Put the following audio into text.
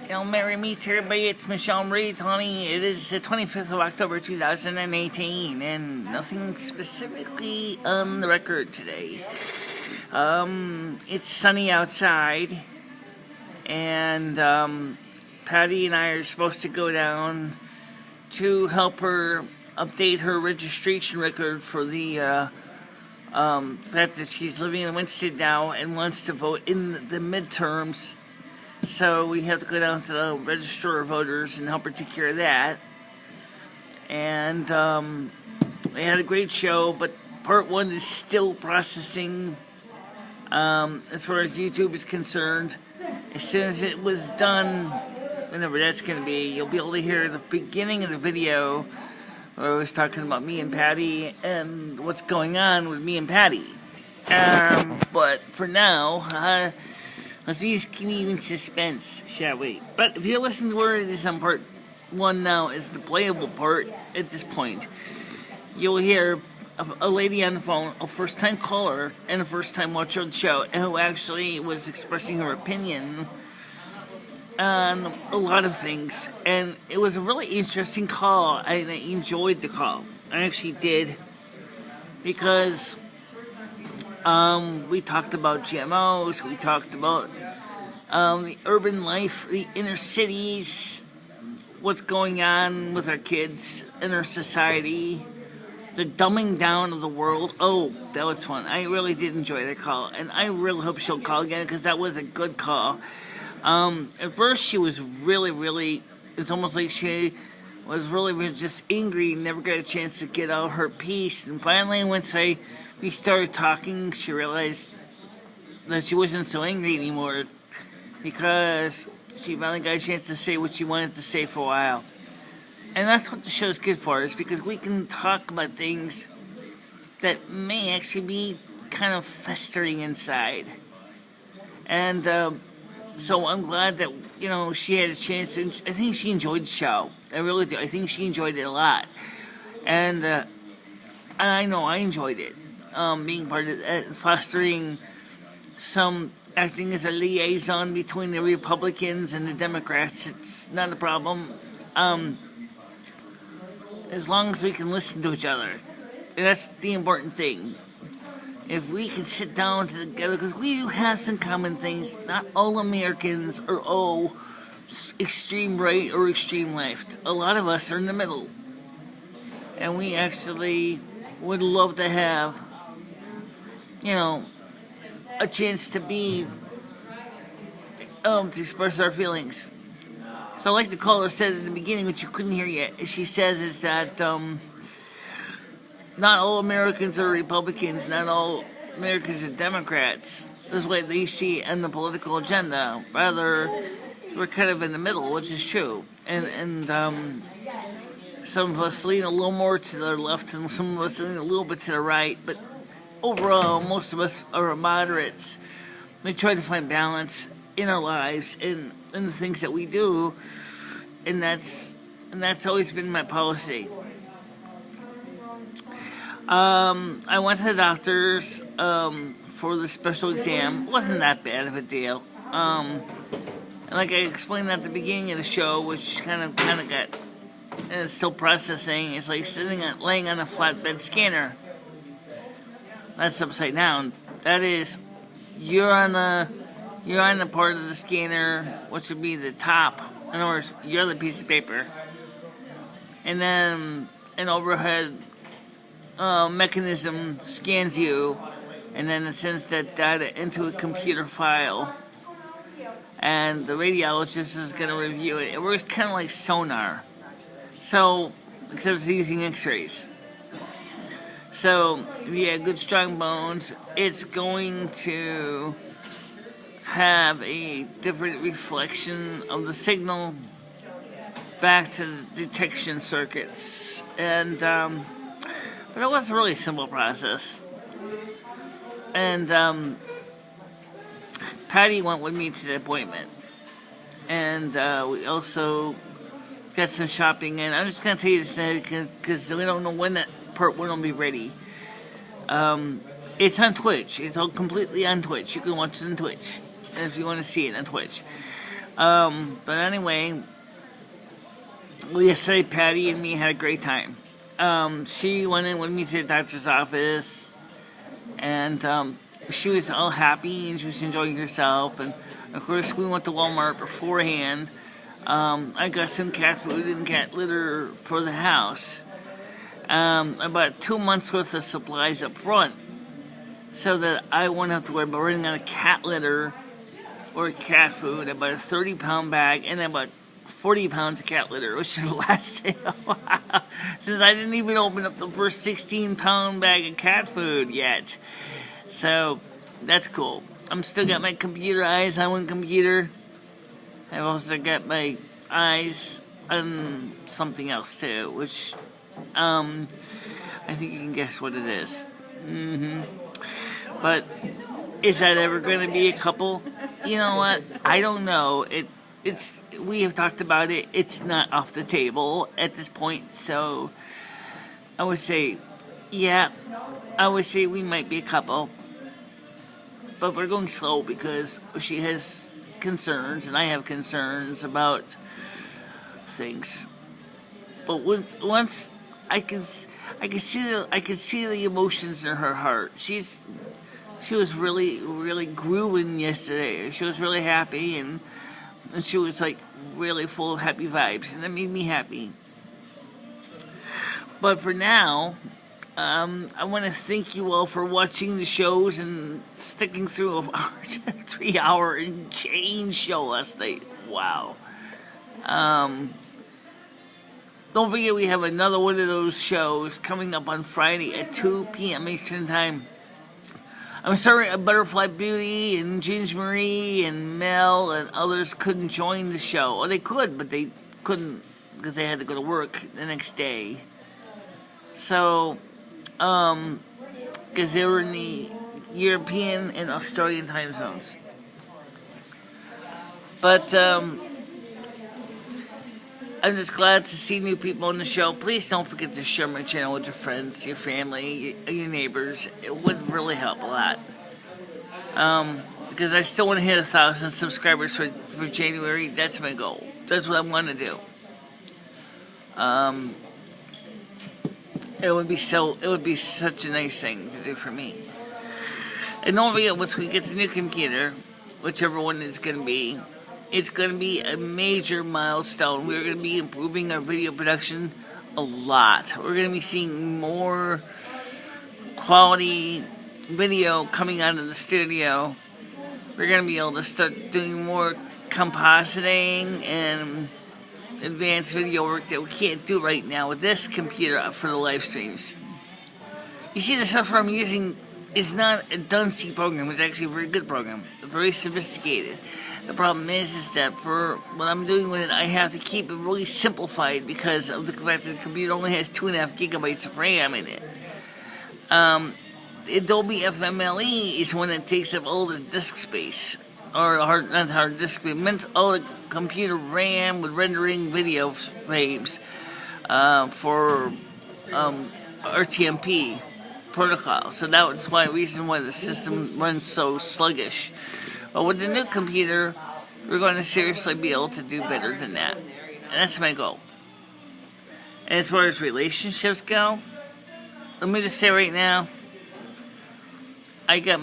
Hail Mary meets everybody, it's MicheleMarieDalene. It is the 25th of October 2018, and nothing specifically on the record today. It's sunny outside, and Patty and I are supposed to go down to help her update her registration record for the fact that she's living in Winston now and wants to vote in the midterms. So we have to go down to the register of voters and help her take care of that. And they had a great show, but part one is still processing as far as YouTube is concerned. As soon as it was done, whenever that's going to be, you'll be able to hear the beginning of the video where I was talking about me and Patty and what's going on with me and Patty. But for now, let's just keep you in suspense, shall we? But if you listen to where it is on part one now, is the playable part at this point. You'll hear a lady on the phone, a first-time caller, and a first-time watcher of the show, who actually was expressing her opinion on a lot of things. And it was a really interesting call. I enjoyed the call. I actually did. Because we talked about GMOs, we talked about the urban life, the inner cities, what's going on with our kids in our society, the dumbing down of the world. Oh, that was fun. I really did enjoy that call, and I really hope she'll call again, because that was a good call. At first she was really, it's almost like she was really just angry, never got a chance to get out her piece, and finally once we started talking, she realized that she wasn't so angry anymore, because she finally got a chance to say what she wanted to say for a while. And that's what the show's good for, is because we can talk about things that may actually be kind of festering inside. And so I'm glad that, she had a chance to, I think she enjoyed the show. I really do. I think she enjoyed it a lot. And I know I enjoyed it. Being part of that, fostering acting as a liaison between the Republicans and the Democrats. It's not a problem. As long as we can listen to each other. And that's the important thing. If we can sit down together, because we do have some common things. Not all Americans are all extreme right or extreme left. A lot of us are in the middle. And we actually would love to have, a chance to be, to express our feelings. So like the caller said at the beginning, which you couldn't hear yet, she says is that not all Americans are Republicans, not all Americans are Democrats. That's what they see in the political agenda. Rather, we're kind of in the middle, which is true. And some of us lean a little more to the left, and some of us lean a little bit to the right. But overall, most of us are moderates. We try to find balance in our lives, in the things that we do, and that's always been my policy. I went to the doctor's for the special exam. It wasn't that bad of a deal. And like I explained at the beginning of the show, which kind of got, and it's still processing. It's like laying on a flatbed scanner. That's upside down. That is, you're on the part of the scanner, which would be the top. In other words, you're the piece of paper. And then an overhead mechanism scans you, and then it sends that data into a computer file. And the radiologist is going to review it. It works kind of like sonar. So, except it's using x-rays. So, if you have good strong bones, it's going to have a different reflection of the signal back to the detection circuits. And, but it was a really simple process. And, Patty went with me to the appointment. And, we also got some shopping in. I'm just going to tell you this because we don't know when that part one will be ready. It's on Twitch. It's all completely on Twitch. You can watch it on Twitch if you want to see it on Twitch. But anyway, yesterday Patty and me had a great time. She went in with me to the doctor's office, and she was all happy and she was enjoying herself. And of course, we went to Walmart beforehand. I got some cat food and cat litter for the house. I bought 2 months worth of supplies up front, so that I won't have to worry about running out of cat litter or cat food. I bought a 30-pound bag, and I bought 40 pounds of cat litter, which should last a while, since I didn't even open up the first 16-pound bag of cat food yet. So that's cool. I'm still got my computer eyes on one computer. I've also got my eyes on something else too, which I think you can guess what it is. But is that ever going to be a couple? You know what? I don't know. We have talked about it. It's not off the table at this point. So I would say, yeah, I would say we might be a couple. But we're going slow because she has concerns and I have concerns about things. But once I can see the emotions in her heart. She was really grooving yesterday. She was really happy and she was like really full of happy vibes, and that made me happy. But for now, I want to thank you all for watching the shows and sticking through a 3-hour and change show last night. Wow. Don't forget we have another one of those shows coming up on Friday at 2 p.m. Eastern Time. I'm sorry Butterfly Beauty and Ginger Marie and Mel and others couldn't join the show. Or they could, but they couldn't because they had to go to work the next day. So, because they were in the European and Australian time zones. But, I'm just glad to see new people on the show. Please don't forget to share my channel with your friends, your family, your neighbors. It would really help a lot. Because I still want to hit 1,000 subscribers for January. That's my goal. That's what I want to do. It would be such a nice thing to do for me. And don't forget, once we get the new computer, whichever one it's going to be, it's going to be a major milestone. We're going to be improving our video production a lot. We're going to be seeing more quality video coming out of the studio. We're going to be able to start doing more compositing and advanced video work that we can't do right now with this computer for the live streams. You see, the software I'm using is not a Duncy program. It's actually a very good program. Very sophisticated. The problem is that for what I'm doing with it, I have to keep it really simplified because of the fact that the computer only has 2.5 gigabytes of RAM in it. Adobe FMLE is one that takes up all the disk space, or not hard disk space, meant all the computer RAM with rendering video frames for RTMP protocol. So that's why reason why the system runs so sluggish. But with the new computer, we're going to seriously be able to do better than that. And that's my goal. And as far as relationships go, let me just say right now, I got